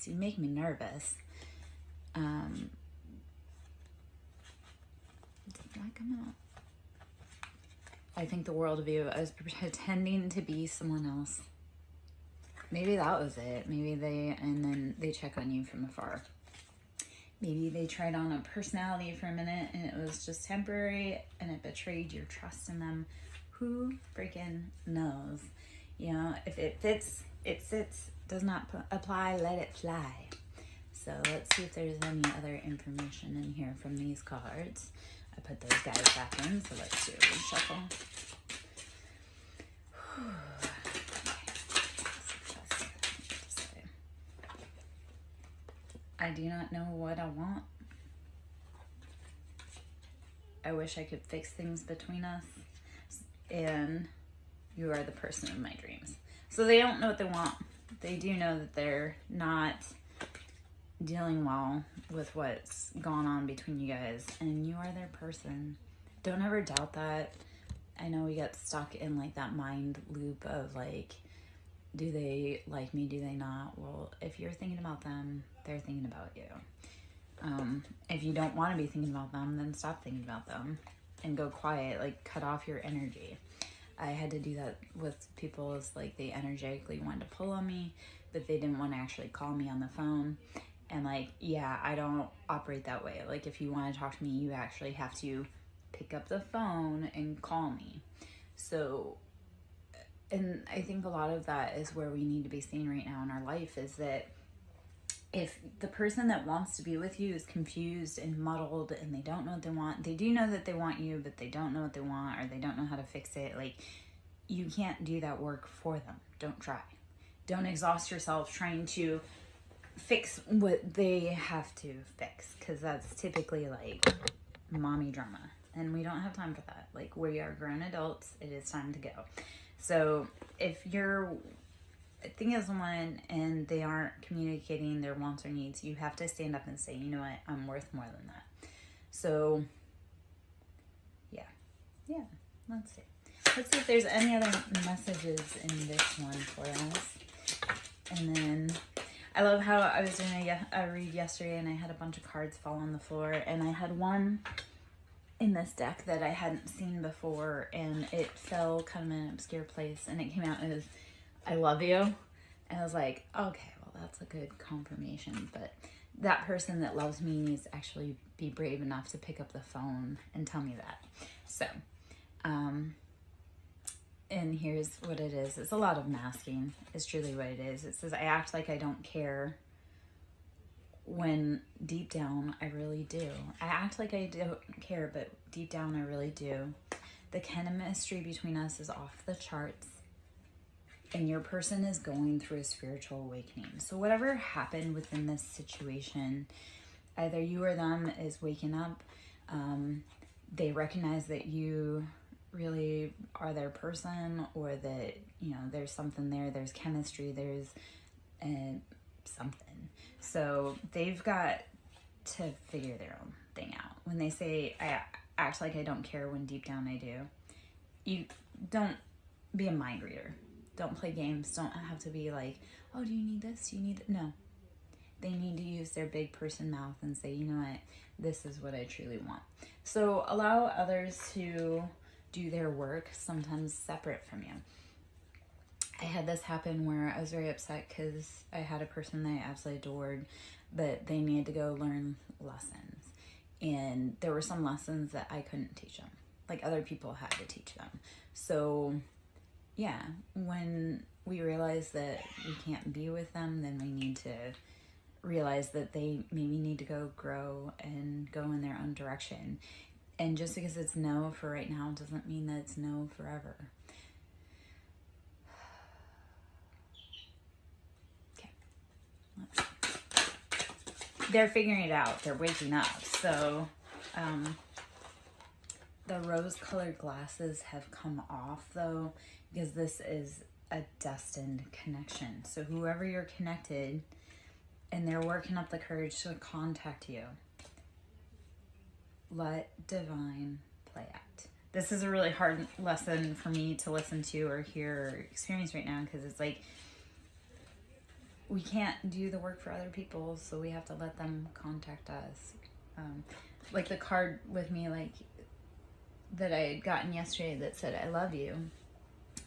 So you make me nervous. Did that come out? I think the world of you. I was pretending to be someone else. Maybe that was it. Maybe and then they check on you from afar. Maybe they tried on a personality for a minute and it was just temporary and it betrayed your trust in them. Who freaking knows? You know, if it fits, it sits. Does not apply, let it fly. So let's see if there's any other information in here from these cards. I put those guys back in, so let's do a reshuffle. I do not know what I want. I wish I could fix things between us. And you are the person of my dreams. So they don't know what they want. They do know that they're not dealing well with what's gone on between you guys. And you are their person. Don't ever doubt that. I know we get stuck in like that mind loop of like, do they like me? Do they not? Well, if you're thinking about them, they're thinking about you. If you don't want to be thinking about them, then stop thinking about them and go quiet, like cut off your energy. I had to do that with people. It's like they energetically wanted to pull on me, but they didn't want to actually call me on the phone. And like, yeah, I don't operate that way. Like if you want to talk to me, you actually have to pick up the phone and call me. So, and I think a lot of that is where we need to be seeing right now in our life is that if the person that wants to be with you is confused and muddled and they don't know what they want, they do know that they want you, but they don't know what they want or they don't know how to fix it. Like, you can't do that work for them. Don't try. Don't exhaust yourself trying to fix what they have to fix, because that's typically like mommy drama. And we don't have time for that. Like, we are grown adults. It is time to go. So if you're thinking of someone and they aren't communicating their wants or needs, you have to stand up and say, you know what, I'm worth more than that. So yeah, let's see if there's any other messages in this one for us. And then I love how I was doing a read yesterday and I had a bunch of cards fall on the floor, and I had one in this deck that I hadn't seen before, and it fell kind of in an obscure place, and it came out as I love you. And I was like, okay, well, that's a good confirmation, but that person that loves me needs to actually be brave enough to pick up the phone and tell me that. So, and here's what it is. It's a lot of masking. It's truly what it is. It says, I act like I don't care when deep down I really do. I act like I don't care, but deep down I really do. The chemistry between us is off the charts. And your person is going through a spiritual awakening. So whatever happened within this situation, either you or them is waking up. They recognize that you really are their person, or that, you know, there's something there. There's chemistry. There's something. So they've got to figure their own thing out. When they say, I act like I don't care when deep down I do, you don't be a mind reader. Don't play games. Don't have to be like, oh, do you need this? Do you need that? No. They need to use their big person mouth and say, you know what? This is what I truly want. So allow others to do their work, sometimes separate from you. I had this happen where I was very upset because I had a person that I absolutely adored, but they needed to go learn lessons. And there were some lessons that I couldn't teach them. Like, other people had to teach them. So yeah, when we realize that we can't be with them, then we need to realize that they maybe need to go grow and go in their own direction. And just because it's no for right now doesn't mean that it's no forever. Okay. Let's see. They're figuring it out. They're waking up. So, the rose-colored glasses have come off, though, because this is a destined connection. So whoever you're connected, and they're working up the courage to contact you, let divine play out. This is a really hard lesson for me to listen to or hear or experience right now, because it's like, we can't do the work for other people, so we have to let them contact us. Like the card with me, like that I had gotten yesterday that said, I love you.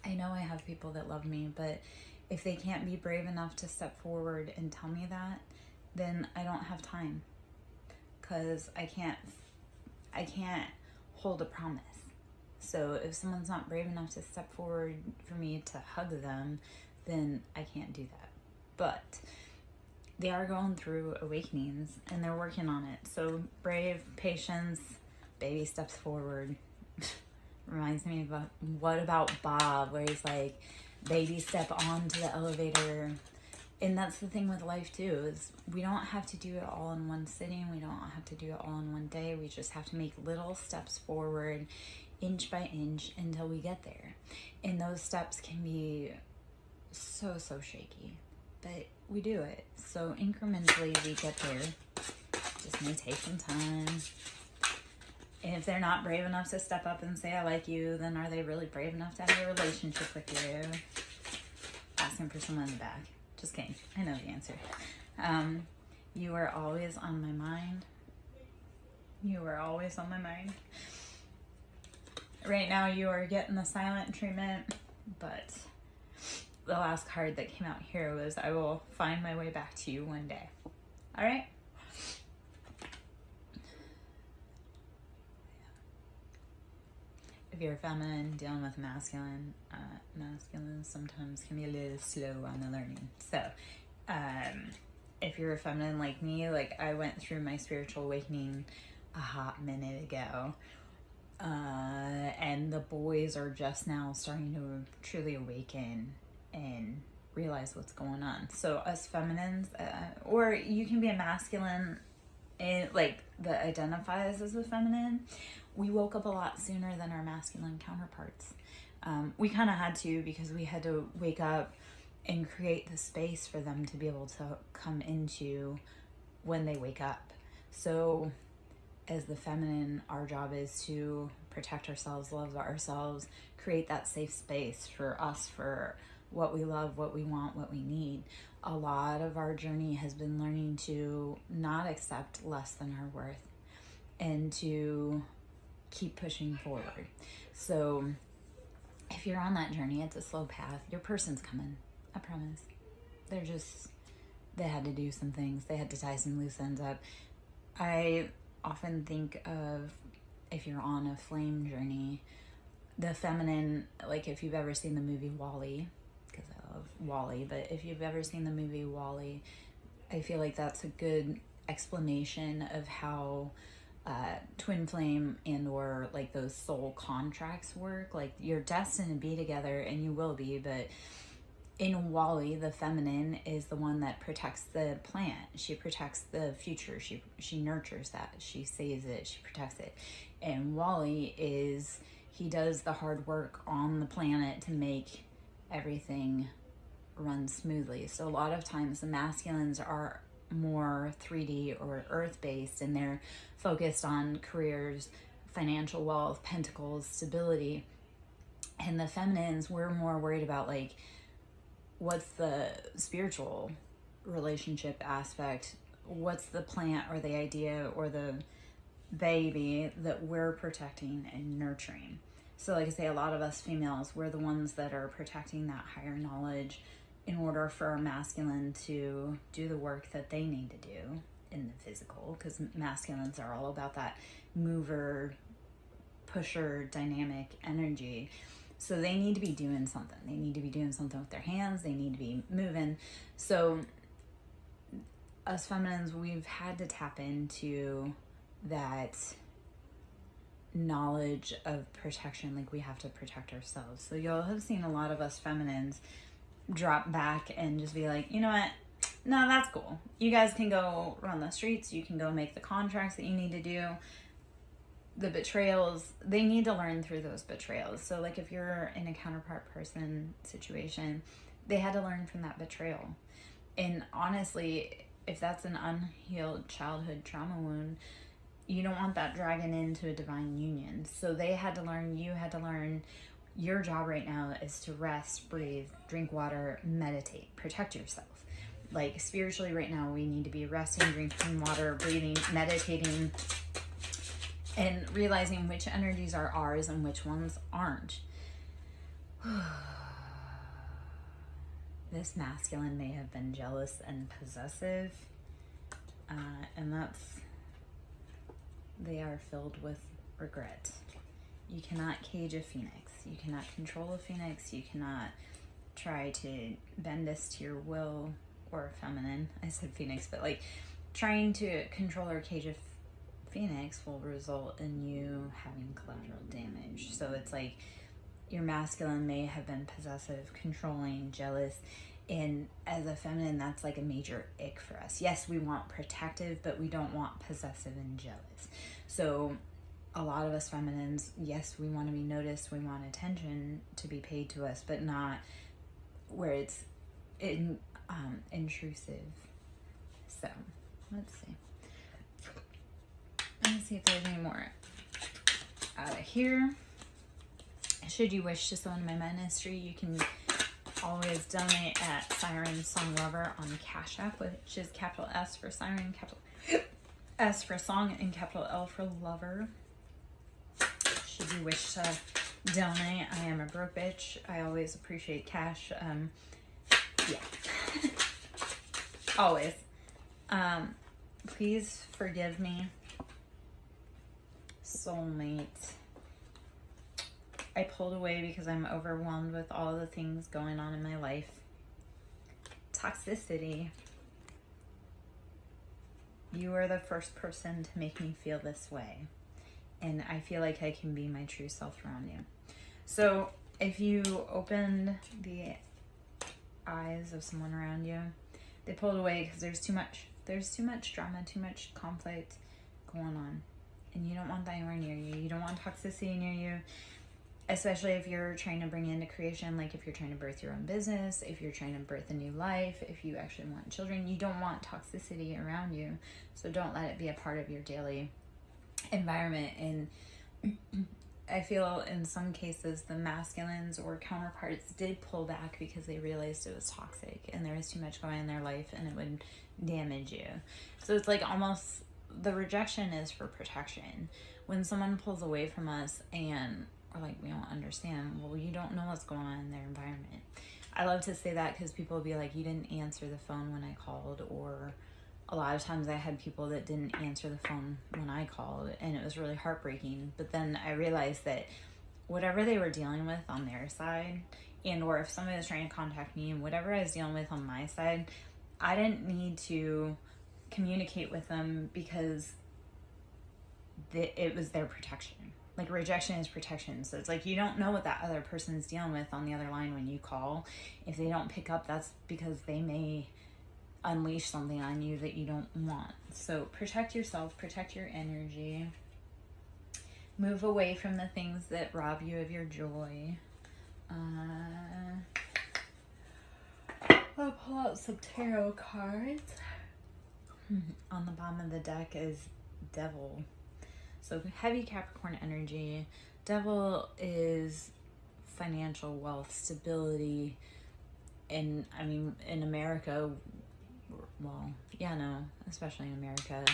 I know I have people that love me, but if they can't be brave enough to step forward and tell me that, then I don't have time, because I can't hold a promise. So if someone's not brave enough to step forward for me to hug them, then I can't do that. But they are going through awakenings and they're working on it. So brave, patience, baby steps forward. Reminds me of What About Bob, where he's like, baby step onto the elevator. And that's the thing with life too, is we don't have to do it all in one sitting. We don't have to do it all in one day. We just have to make little steps forward, inch by inch, until we get there. And those steps can be so shaky, but we do it. So incrementally we get there. Just may take some time. And if they're not brave enough to step up and say, I like you, then are they really brave enough to have a relationship with you? Asking for someone in the back. Just kidding. I know the answer. You are always on my mind. You are always on my mind. Right now you are getting the silent treatment, but the last card that came out here was, I will find my way back to you one day. All right? If you're feminine, dealing with masculine, masculine sometimes can be a little slow on the learning. So, if you're a feminine like me, like I went through my spiritual awakening a hot minute ago, and the boys are just now starting to truly awaken and realize what's going on. So us feminines, or you can be a masculine, and like that identifies as a feminine, we woke up a lot sooner than our masculine counterparts. We kind of had to, because we had to wake up and create the space for them to be able to come into when they wake up. So as the feminine, our job is to protect ourselves, love ourselves, create that safe space for us, for what we love, what we want, what we need. A lot of our journey has been learning to not accept less than our worth and to keep pushing forward. So if you're on that journey, it's a slow path. Your person's coming, I promise. They had to do some things. They had to tie some loose ends up. I often think of, if you're on a flame journey, the feminine, like if you've ever seen the movie WALL-E, because I love WALL-E, but if you've ever seen the movie WALL-E, I feel like that's a good explanation of how twin flame and or like those soul contracts work. Like you're destined to be together, and you will be, but in WALL-E, the feminine is the one that protects the plant. She protects the future. She nurtures that. She saves it. She protects it. And WALL-E he does the hard work on the planet to make everything run smoothly. So a lot of times the masculines are more 3D or earth-based, and they're focused on careers, financial wealth, pentacles, stability. And the feminines, we're more worried about like, what's the spiritual relationship aspect? What's the plant or the idea or the baby that we're protecting and nurturing? So like I say, a lot of us females, we're the ones that are protecting that higher knowledge in order for our masculine to do the work that they need to do in the physical, because masculines are all about that mover, pusher, dynamic energy. So they need to be doing something. They need to be doing something with their hands. They need to be moving. So us feminines, we've had to tap into that knowledge of protection. Like we have to protect ourselves. So you'll have seen a lot of us feminines drop back and just be like, you know what? No, that's cool. You guys can go run the streets. You can go make the contracts that you need to do. The betrayals, they need to learn through those betrayals. So like if you're in a counterpart person situation, they had to learn from that betrayal. And honestly, if that's an unhealed childhood trauma wound, you don't want that dragging into a divine union. So they had to learn, you had to learn. Your job right now is to rest, breathe, drink water, meditate, protect yourself. like spiritually right now, we need to be resting, drinking water, breathing, meditating, and realizing which energies are ours and which ones aren't. This masculine may have been jealous and possessive, and they are filled with regret. You cannot cage a phoenix. You cannot control a phoenix. You cannot try to bend this to your will, or feminine. I said phoenix, but like trying to control or cage a phoenix will result in you having collateral damage. So it's like your masculine may have been possessive, controlling, jealous, and as a feminine, that's like a major ick for us. Yes, we want protective, but we don't want possessive and jealous. So a lot of us feminines, yes, we want to be noticed, we want attention to be paid to us, but not where it's intrusive. So let's see. Let's see if there's any more out of here. Should you wish to sow into my ministry, you can always donate at SirenSong Lover on Cash App, which is capital S for Siren, capital S for Song, and capital L for Lover. Should you wish to donate, I am a broke bitch. I always appreciate cash. Yeah. Always. Please forgive me, soulmate. I pulled away because I'm overwhelmed with all the things going on in my life. Toxicity. You are the first person to make me feel this way. And I feel like I can be my true self around you. So if you opened the eyes of someone around you, they pulled away because there's too much drama, too much conflict going on. And you don't want that anywhere near you. You don't want toxicity near you. Especially if you're trying to bring into creation, like if you're trying to birth your own business, if you're trying to birth a new life, if you actually want children, you don't want toxicity around you. So don't let it be a part of your daily environment. And I feel in some cases the masculines or counterparts did pull back because they realized it was toxic and there was too much going on in their life and it would damage you. So it's like almost the rejection is for protection. When someone pulls away from us and or like we don't understand, well, you don't know what's going on in their environment. I love to say that because people will be like, you didn't answer the phone when I called, or a lot of times I had people that didn't answer the phone when I called, and it was really heartbreaking. But then I realized that whatever they were dealing with on their side, and or if somebody was trying to contact me and whatever I was dealing with on my side, I didn't need to communicate with them because it was their protection. Like rejection is protection. So it's like you don't know what that other person is dealing with on the other line when you call. If they don't pick up, that's because they may unleash something on you that you don't want. So protect yourself, protect your energy. Move away from the things that rob you of your joy. I'll pull out some tarot cards. On the bottom of the deck is Devil. So heavy Capricorn energy. Devil is financial wealth, stability. And I mean, in America, well, yeah, no, especially in America,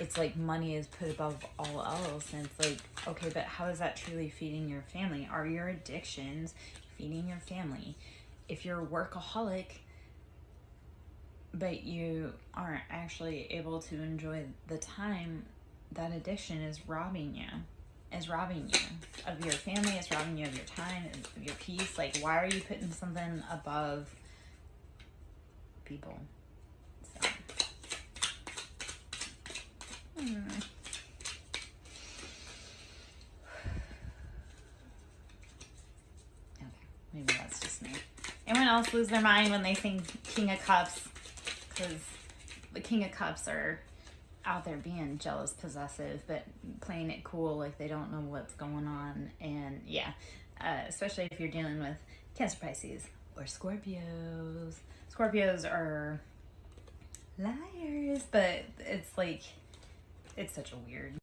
it's like money is put above all else. And it's like, okay, but how is that truly feeding your family? Are your addictions feeding your family? If you're a workaholic, but you aren't actually able to enjoy the time, that addiction is robbing you of your family, it's robbing you of your time, of your peace. Like, why are you putting something above people? So okay, maybe that's just me. Anyone else lose their mind when they sing King of Cups? Because the King of Cups are out there being jealous, possessive, but playing it cool, like they don't know what's going on. And yeah, especially if you're dealing with Cancer, Pisces, or Scorpios. Scorpios are liars, but it's like, it's such a weird